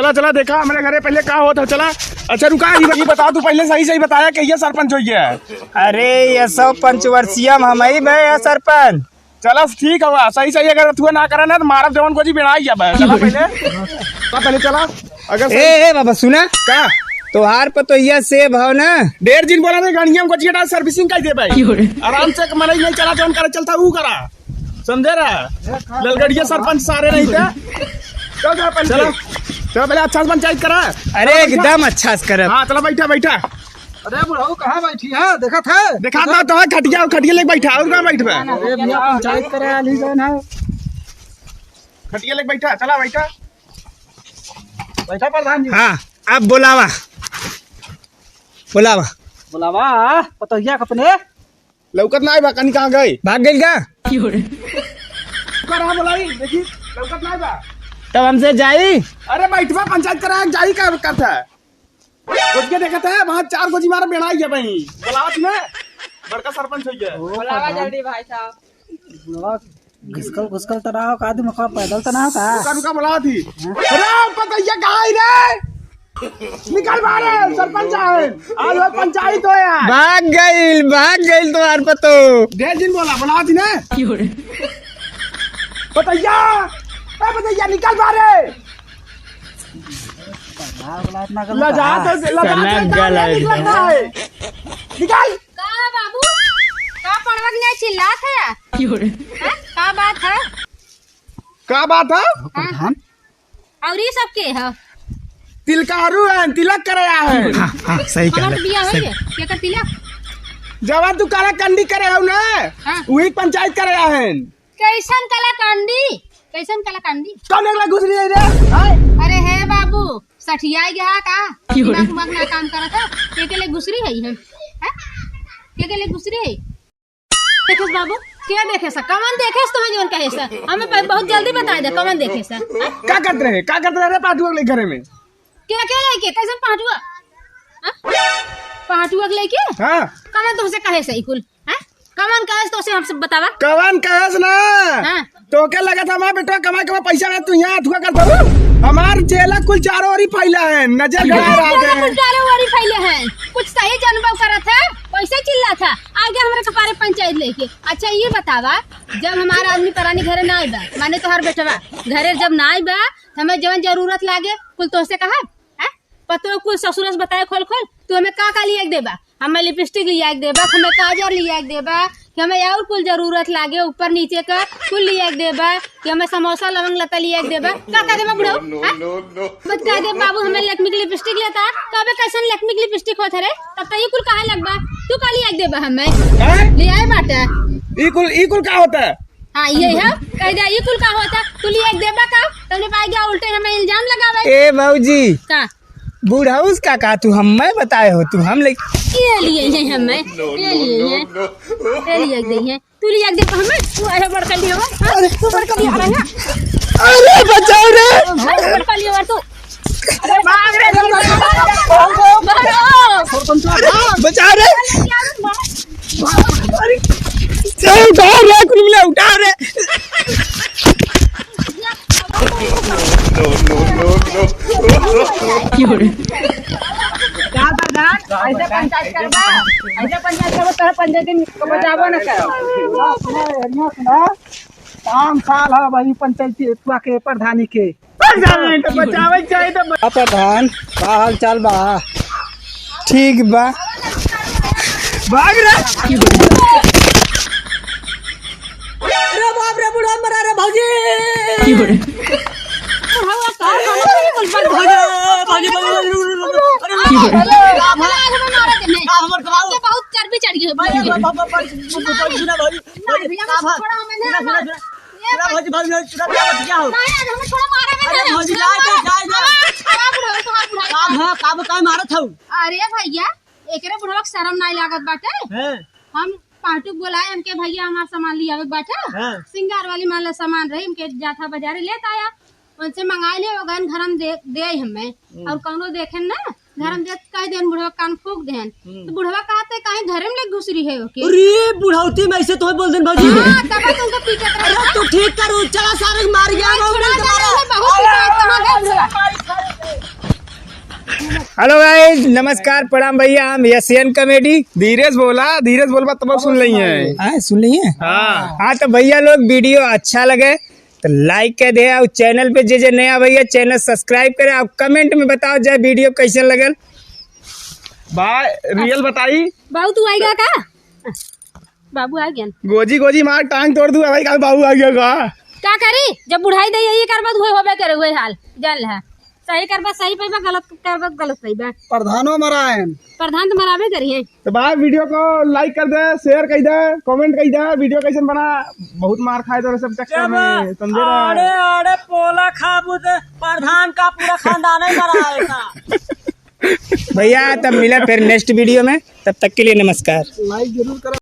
चला चला देखा हमारे घरे पहले क्या होता चला। अच्छा रुका ये बता तू पहले सही सही बताया कि ये सरपंच हो गया है। अरे ये 105 हम ही भाई सरपंच। चला ठीक है सही सही अगर तू ना करा ना तो मारब जवान को जी बिना चला पहले चला अगर ए बाबा सुना क्या तोहार पर तो यह सेब हो ना 1.5 दिन बोला गाड़िया को जी सर्विसिंग कर दे भाई आराम से मनई नहीं चला जौन करे चलता वो करा समझे रहा ललगड़िया सरपंच सारे नहीं थे। चलो पहले अच्छा से पंचायत करा। अरे एकदम अच्छा से कर। हाँ चलो बैठा बैठा। अरे बुढ़ाऊ कहाँ बैठी है देखा था तो खटिया खटिया लेके बैठा और कहाँ बैठबे अरे भैया पंचायत करे आली जौन है खटिया लेके बैठा चला बैठा प्रधान जी। हाँ अब बुलावा पतोहिया अपने लौकत ना बा कहीं कहाँ गए भाग गई का करा बोलाई देखी लौकत ना बा तब हमसे जाई। अरे बैठवा पंचायत करा जाई का करता है कुछ के देखता है वहाँ 4 गोजी मारा बेड़ाई है भाई बुलावत में बड़का सरपंच हो गया बुलावा जल्दी भाई साहब। घुसकल तो रहा का आदमी का पैदल तो ना था रुका बुलावा थी। अरे पतैया कहाँ रे निकल बाहर सरपंच है आज वो पंचायत हो यार भाग गई तुम्हार पतो 1.5 दिन बोला बुलावा थी ना पतैया निकल बाहर लजा निकल का बाबू का पड़वा के नहीं चिल्लात है का बात है क्या बात है प्रधान और ये सब के है तिलकारू है तिलक कराया है। हाँ सही कर हमार बिया है क्या कर तिलक जवान तू काला कंडी करे हो ना हाँ। वही पंचायत कराया है। कैसन कलाकांडी कौन अगला घुस रही है रे अरे है बाबू सठिया गया का दिमाग उमाग ना काम करा था के लिए घुसरी है हम के लिए घुसरी है देखो बाबू क्या देखे सा कमन देखे तुम्हें जीवन कहे सा हमें बहुत जल्दी बता दे कमन देखे सा क्या करते रहे पाटुआ के घरे में क्या लेके कैसे पहाटुआ के लेके हाँ कमन तुमसे कहे सा कुल कमन कहे तो हमसे बतावा कवन कहस ना हाँ। तो क्या लगा था हमारा बेटा कमा पैसा में तू यहाँ अथुआ करता हमार जेला कुल चारों ओर ही फैला है नजर गड़ा रहा है चारों ओर ही फैले हैं कुछ सही अनुभव करा था पैसे चिल्ला था आगे हमारे कपारे पंचायत लेके। अच्छा ये बतावा जब हमारा आदमी परानी घरे ना आए बा माने तो हर बेटवा घरे जब ना आए बा हमें जवन जरूरत लागे कुल तो से कहा पतो कुल ससुर से बताए खोल तू हमें का लिया देबा हमें लिपस्टिक लिया देबा हमें काजर लिया देबा कि हमें और कुल जरूरत लागे ऊपर नीचे का कुल लिया देबा कि हमें समोसा लवंग लता लिया देबा का देबा बुढ़ो बता दे बाबू हमें लक्ष्मी की लिपस्टिक लेता कबे कैसन लक्ष्मी की लिपस्टिक होता रे तब तो ये कुल कहा लगबा तू का लिया देबा हमें ले आए बाटा ई कुल का होता है। हाँ ये है कह दे ये कुल का होता तू लिया देबा का तुमने पाई गया उल्टे हमें इल्जाम लगावे ए बाबूजी का बूढ़ाउस का कहा तू हम मैं बताए हो तू हम ये लिए हैं हमें ये लिए दे हैं तू लिया दे हमें तू अरे बड़का लियो अरे तू बड़का लिया रहा है अरे बचाओ रे बड़का लियो तू अरे बाप रे बचा रे उठा रे कुल उठा रे ऐसे पंचायत करबा पंचायत को बचाबो न करो काम साल है भाई पंचायत के प्रधानी के बचावे चाहिए तो प्रधान का हाल चाल बा ठीक बा भाग रे अरे बाप रे बुढ़ा मरा रे भाजी बहुत चर्बी चढ़ गई अरे भैया एकरे बुढ़वा शर्म नहीं लागत बाटे हम पाटू बोलाए हमके भैया हमारा सामान लिया बाटे सिंगार वाली मान सामान रही हमके जाथा बाजारे लेता आया उनसे मंगाए ले गन घर हम दे हमें और कौनो देखे ना घर हम दे कह देन बुढ़वा कान फूक देन तो बुढ़वा कहते कहीं घर में ले घुसरी है ओके अरे बुढ़ाउती में ऐसे तो बोल देन भाजी हां तब तुमको पीटत रहे अरे तू ठीक करू चला सारे मार गया बहुत कहां गए हेलो गाइस, नमस्कार, प्रणाम भैया। हम एशियन कॉमेडी। धीरेज बोलबा तब सुन रही है। सुन लिए? हाँ हाँ तो भैया लोग, वीडियो अच्छा लगे तो लाइक कर दे, और चैनल पे जे नया भैया चैनल सब्सक्राइब करे, और कमेंट में बताओ जाए वीडियो कैसे लगल। भाई रियल बताई। बाबू तू आएगा का? बाबू आ गया। गोजी मार टांग तोड़ दूँ भाई, कल बाबू आ गया क्या करी? जब बुढ़ाई दे ये करबा तो होबे करे हुए हाल जान ले। सही करबा सही पैबा, गलत करबा गलत पैबा। प्रधानो मरायन प्रधान तो मराबे करिए। तो भाई वीडियो को लाइक कर दे, शेयर कर दे, कमेंट कर दे, वीडियो कैसे बना। बहुत मार खाए तो सब चक्कर में, समझे ना। अरे पोला खाबू तो प्रधान का पूरा खानदान ही मराएगा। भैया तब मिला फिर नेक्स्ट वीडियो में, तब तक के लिए नमस्कार। लाइक जरूर करो।